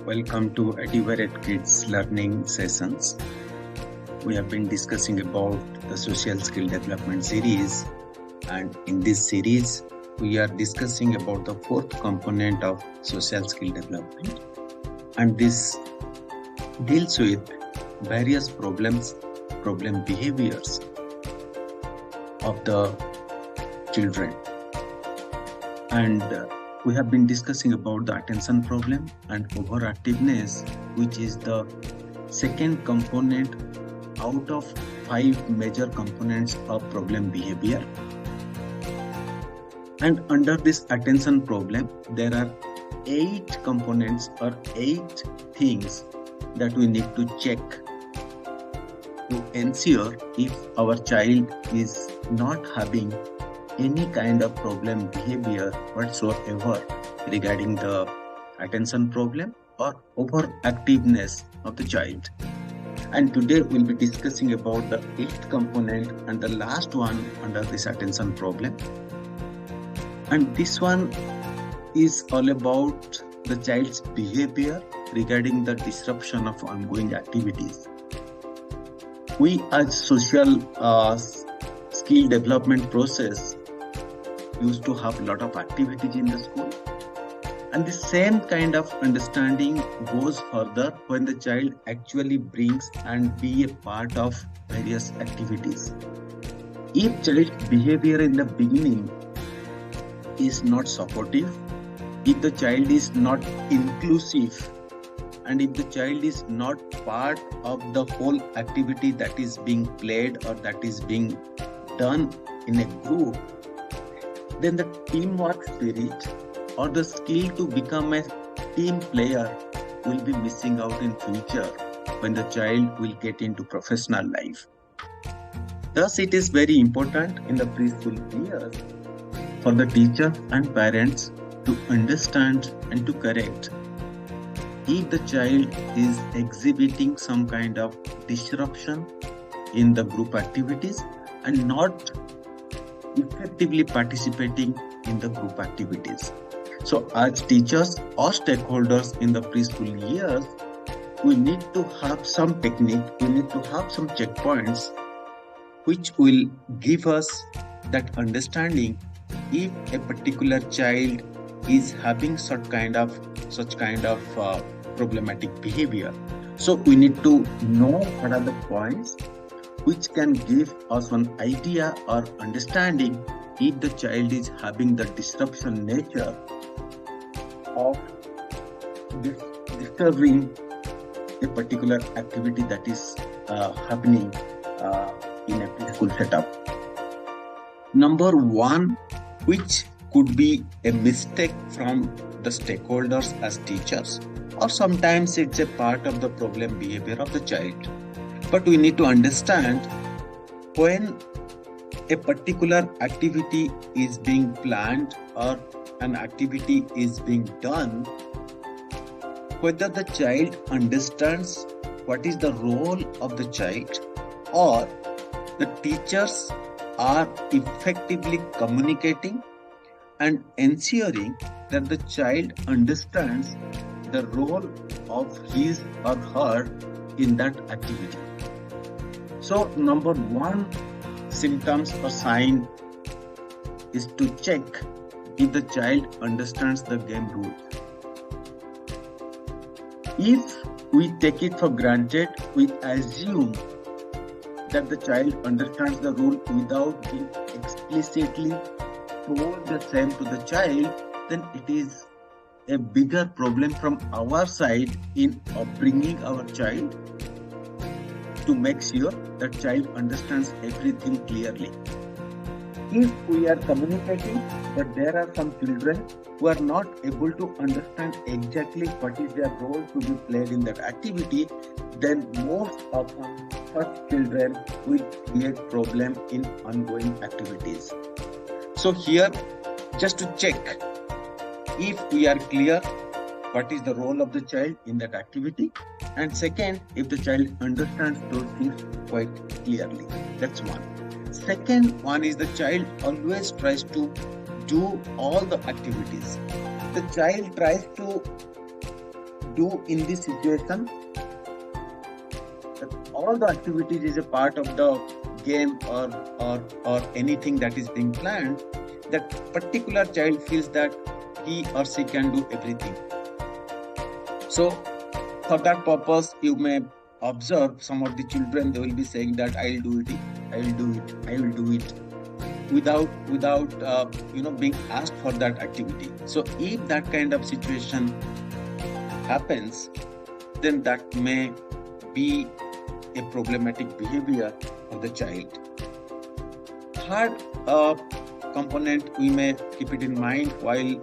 Welcome to Overactive Kids Learning Sessions. We have been discussing about the social skill development series, and in this series we are discussing about the fourth component of social skill development, and this deals with various problem behaviors of the children. And we have been discussing about the attention problem and overactiveness, which is the second component out of 5 major components of problem behavior. And under this attention problem, there are 8 components or 8 things that we need to check to ensure if our child is not having any kind of problem behavior whatsoever regarding the attention problem or overactiveness of the child. And today we'll be discussing about the 8th component and the last one under this attention problem. And this one is all about the child's behavior regarding the disruption of ongoing activities. We as social skill development process used to have a lot of activities in the school, and the same kind of understanding goes further when the child actually brings and be a part of various activities. If child's behavior in the beginning is not supportive, if the child is not inclusive, and if the child is not part of the whole activity that is being played or that is being done in a group, then the teamwork spirit or the skill to become a team player will be missing out in future when the child will get into professional life. Thus, it is very important in the preschool years for the teacher and parents to understand and to correct if the child is exhibiting some kind of disruption in the group activities and not effectively participating in the group activities. So as teachers or stakeholders in the preschool years, we need to have some technique, we need to have some checkpoints which will give us that understanding if a particular child is having such kind of problematic behavior. So we need to know what are the points which can give us an idea or understanding if the child is having the disruption nature of disturbing a particular activity that is happening in a preschool setup. Number 1, which could be a mistake from the stakeholders as teachers, or sometimes it's a part of the problem behavior of the child. But we need to understand when a particular activity is being planned or an activity is being done, whether the child understands what is the role of the child or the teachers are effectively communicating and ensuring that the child understands the role of his or her in that activity. So number 1 symptoms or sign is to check if the child understands the game rules. If we take it for granted, we assume that the child understands the rule without being explicitly told the same to the child, then it is a bigger problem from our side in upbringing our child to make sure that child understands everything clearly. If we are communicating that there are some children who are not able to understand exactly what is their role to be played in that activity, then most often such children will create problem in ongoing activities. So here, just to check if we are clear what is the role of the child in that activity, and second, if the child understands those things quite clearly. That's one. Second one is the child always tries to do all the activities. The child tries to do in this situation? That all the activities is a part of the game or anything that is being planned, that particular child feels that he or she can do everything. So for that purpose, you may observe some of the children, they will be saying that I will do it, I will do it, I will do it, without being asked for that activity. So if that kind of situation happens, then that may be a problematic behavior of the child. Third component we may keep it in mind while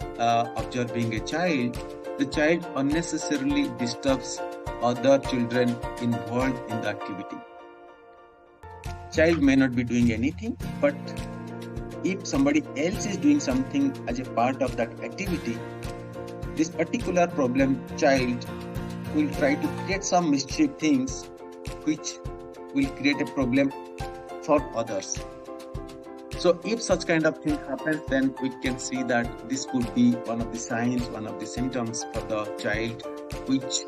observing a child. The child unnecessarily disturbs other children involved in the activity. Child may not be doing anything, but if somebody else is doing something as a part of that activity, this particular problem child will try to create some mischief things which will create a problem for others. So if such kind of thing happens, then we can see that this could be one of the signs, one of the symptoms for the child which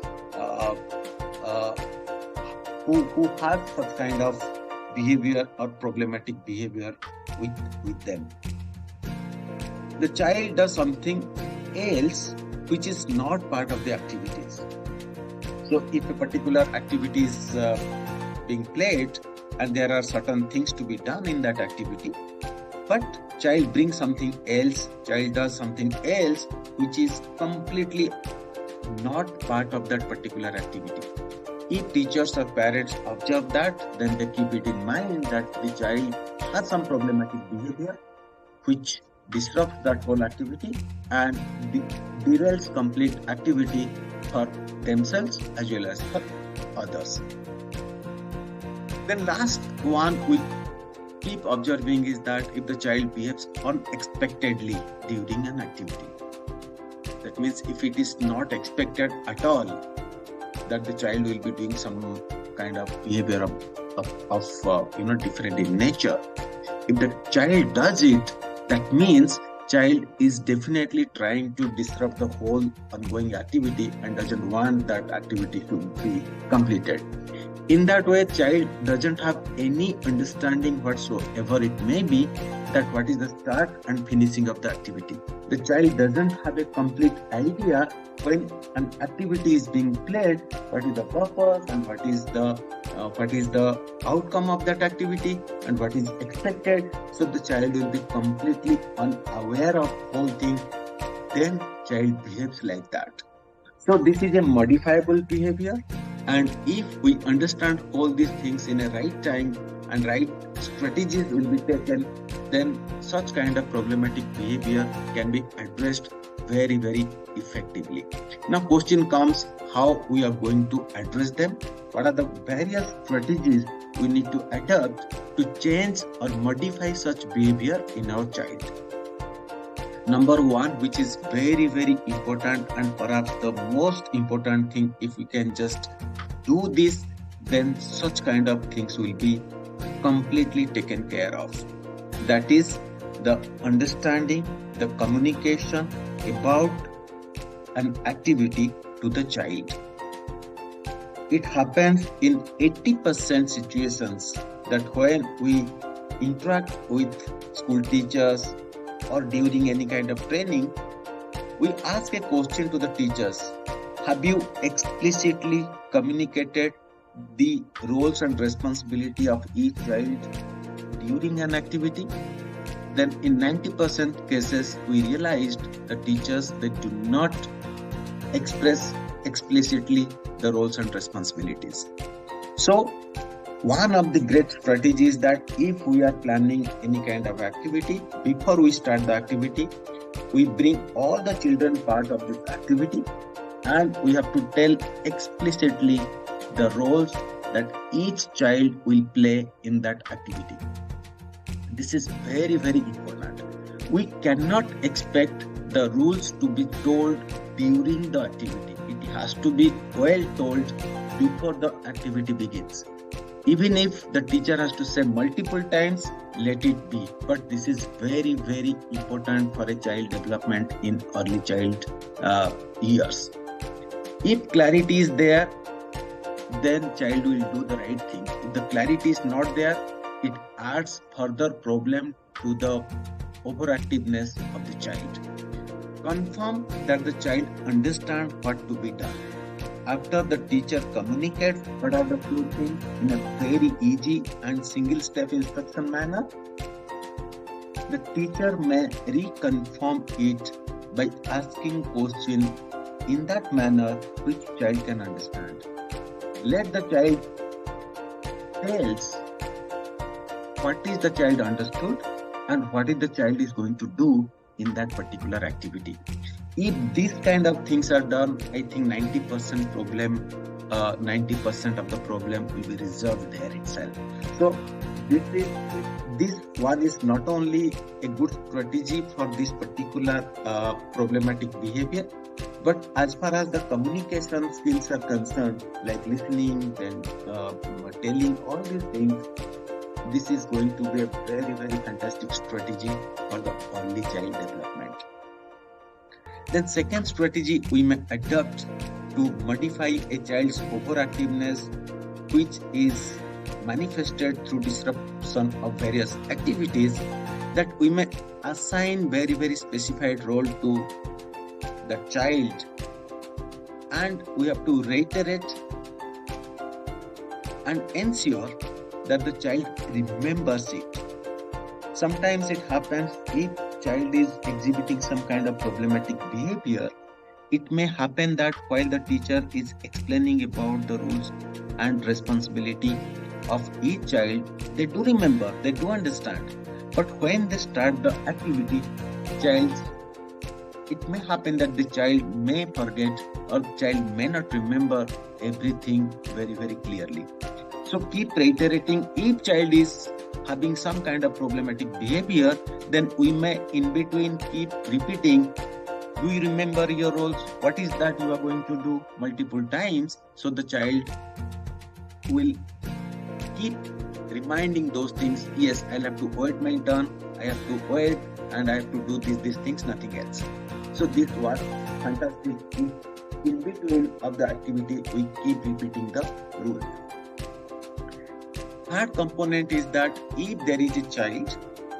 who has such kind of behavior or problematic behavior with them. The child does something else which is not part of the activities. So if a particular activity is being played and there are certain things to be done in that activity, but child brings something else, child does something else which is completely not part of that particular activity. If teachers or parents observe that, then they keep it in mind that the child has some problematic behavior which disrupts that whole activity and derails complete activity for themselves as well as for others. Then last one we keep observing is that if the child behaves unexpectedly during an activity. That means if it is not expected at all that the child will be doing some kind of behavior of different in nature. If the child does it, that means child is definitely trying to disrupt the whole ongoing activity and doesn't want that activity to be completed. In that way, child doesn't have any understanding whatsoever it may be that what is the start and finishing of the activity. The child doesn't have a complete idea when an activity is being played, what is the purpose and what is the outcome of that activity and what is expected. So the child will be completely unaware of whole thing. Then child behaves like that. So this is a modifiable behavior. And if we understand all these things in a right time and right strategies will be taken, then such kind of problematic behavior can be addressed very, very effectively. Now question comes how we are going to address them. What are the various strategies we need to adopt to change or modify such behavior in our child? Number one, which is very, very important and perhaps the most important thing, if we can just do this, then such kind of things will be completely taken care of. That is the understanding, the communication about an activity to the child. It happens in 80% situations that when we interact with school teachers or during any kind of training, we ask a question to the teachers. Have you explicitly communicated the roles and responsibility of each child during an activity? Then in 90% cases, we realized the teachers, they do not express explicitly the roles and responsibilities. So one of the great strategies that if we are planning any kind of activity, before we start the activity, we bring all the children part of this activity and we have to tell explicitly the roles that each child will play in that activity. This is very, very important. We cannot expect the rules to be told during the activity. It has to be well told before the activity begins. Even if the teacher has to say multiple times, let it be. But this is very, very important for a child development in early child years. If clarity is there, then child will do the right thing. If the clarity is not there, it adds further problem to the overactiveness of the child. Confirm that the child understands what to be done. After the teacher communicates what are the few things in a very easy and single step instruction manner, the teacher may reconfirm it by asking questions in that manner which child can understand. Let the child tells what is the child understood and what is the child is going to do in that particular activity. If these kind of things are done, I think 90% of the problem will be resolved there itself. So this one is not only a good strategy for this particular problematic behavior, but as far as the communication skills are concerned, like listening and telling all these things, this is going to be a very, very fantastic strategy for the early child development. Then second strategy we may adopt to modify a child's overactiveness, which is manifested through disruption of various activities, that we may assign very, very specified role to the child, and we have to reiterate and ensure that the child remembers it. Sometimes it happens if child is exhibiting some kind of problematic behavior, it may happen that while the teacher is explaining about the rules and responsibility of each child, they do remember, they do understand. But when they start the activity, it may happen that the child may forget or child may not remember everything very, very clearly. So keep reiterating. If child is having some kind of problematic behavior, then we may in between keep repeating, do you remember your roles? What is that you are going to do multiple times? So the child will keep reminding those things. Yes, I'll have to wait my turn. I have to wait and I have to do these things, nothing else. So this was fantastic. In between of the activity, we keep repeating the rule. Third component is that if there is a child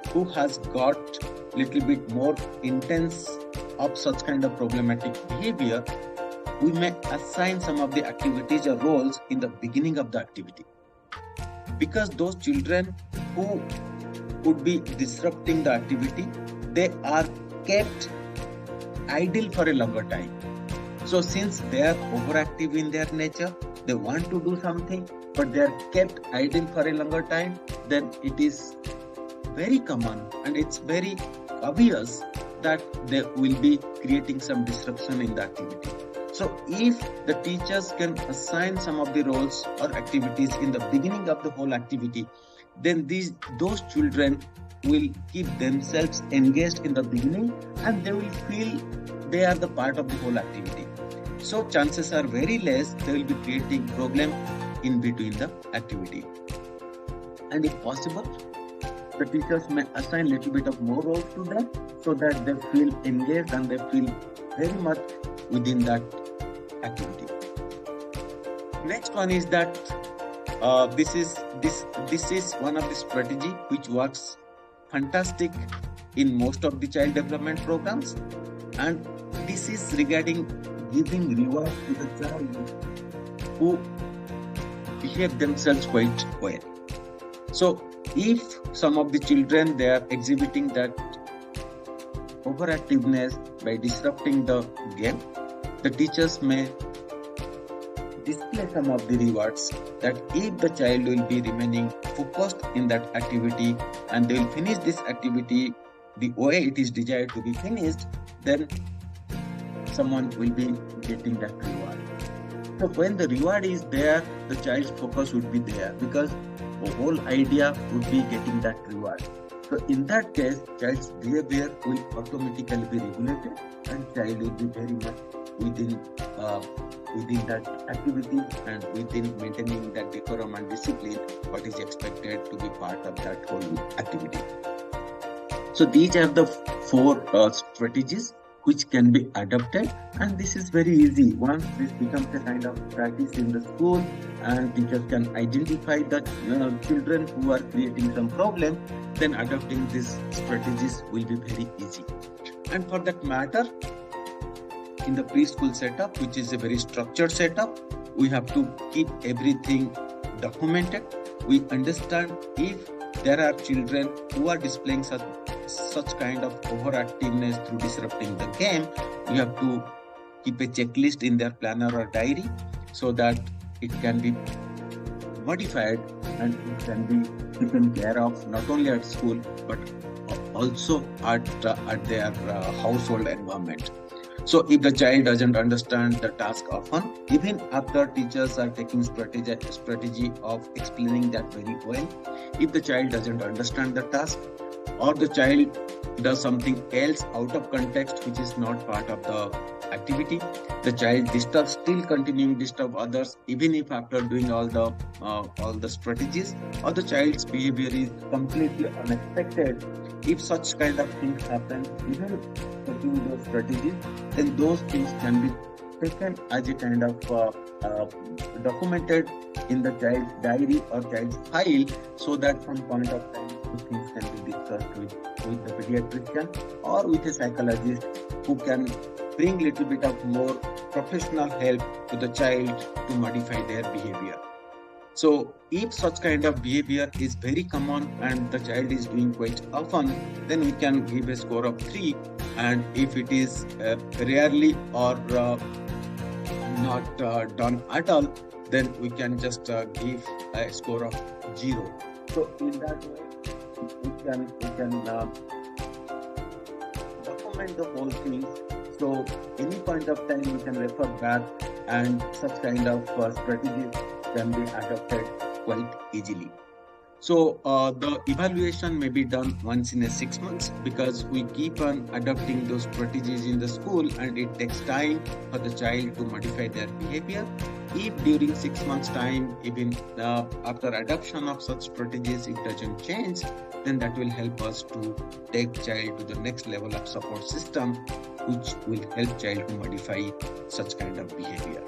who has got little bit more intense of such kind of problematic behavior, we may assign some of the activities or roles in the beginning of the activity. Because those children who would be disrupting the activity, they are kept idle for a longer time. So since they are overactive in their nature, they want to do something, but they are kept idle for a longer time, then it is very common and it's very obvious that they will be creating some disruption in the activity. So if the teachers can assign some of the roles or activities in the beginning of the whole activity, then those children will keep themselves engaged in the beginning and they will feel they are the part of the whole activity. So chances are very less they will be creating problem in between the activity. And if possible, the teachers may assign little bit of more roles to them so that they feel engaged and they feel very much within that activity. Next one is that this is one of the strategy which works fantastic in most of the child development programs, and this is regarding giving reward to the child who behave themselves quite well. So if some of the children they are exhibiting that overactiveness by disrupting the game, the teachers may display some of the rewards that if the child will be remaining focused in that activity and they will finish this activity the way it is desired to be finished, then someone will be getting that reward. So when the reward is there, the child's focus would be there because the whole idea would be getting that reward. So in that case, child's behavior will automatically be regulated and child will be very much within that activity and within maintaining that decorum and discipline what is expected to be part of that whole activity. So these are the four strategies which can be adopted, and this is very easy. Once this becomes a kind of practice in the school and teachers can identify that children who are creating some problem, then adopting these strategies will be very easy. And for that matter, in the preschool setup, which is a very structured setup, we have to keep everything documented. We understand if there are children who are displaying such kind of overactiveness through disrupting the game, we have to keep a checklist in their planner or diary so that it can be modified and it can be taken care of not only at school but also at their household environment. So if the child doesn't understand the task often, even after teachers are taking strategy of explaining that very well, if the child doesn't understand the task or the child does something else out of context which is not part of the activity, the child still continuing disturb others even if after doing all the strategies, or the child's behavior is completely unexpected. If such kind of things happen, even taking those strategies, then those things can be taken as a kind of documented in the child's diary or child's file, so that some point of time those things can be discussed with the pediatrician or with a psychologist who can bring little bit of more professional help to the child to modify their behavior. So if such kind of behavior is very common and the child is doing quite often, then we can give a score of 3. And if it is rarely or not done at all, then we can just give a score of 0. So in that way, we can document the whole thing. So any point of time we can refer back, and such kind of strategies can be adopted quite easily. So the evaluation may be done once in a 6 months, because we keep on adopting those strategies in the school and it takes time for the child to modify their behavior. If during 6 months time, even after adoption of such strategies, it doesn't change, then that will help us to take child to the next level of support system, which will help child to modify such kind of behavior.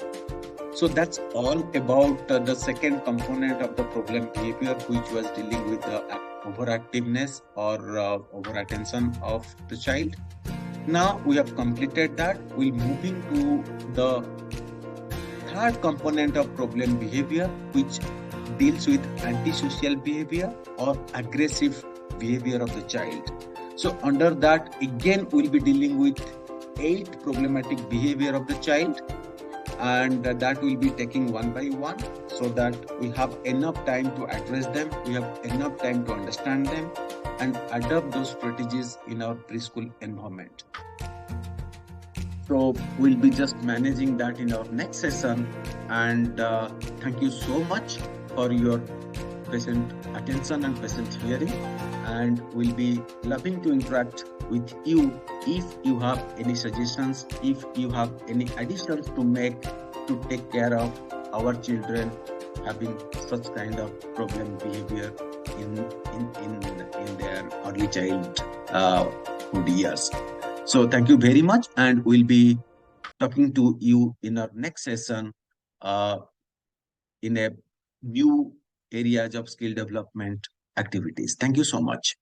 So that's all about the second component of the problem behavior, which was dealing with the overactiveness or overattention of the child. Now we have completed that. We're moving to the third component of problem behavior, which deals with antisocial behavior or aggressive behavior of the child. So under that, again, we'll be dealing with 8 problematic behavior of the child, and that will be taking one by one, so that we have enough time to address them, we have enough time to understand them and adopt those strategies in our preschool environment. So we'll be just managing that in our next session, and thank you so much for your patient attention and patient hearing, and we'll be loving to interact with you. If you have any suggestions, if you have any additions to make to take care of our children having such kind of problem behavior in their early childhood years. So thank you very much, and we'll be talking to you in our next session in a new areas of skill development activities. Thank you so much.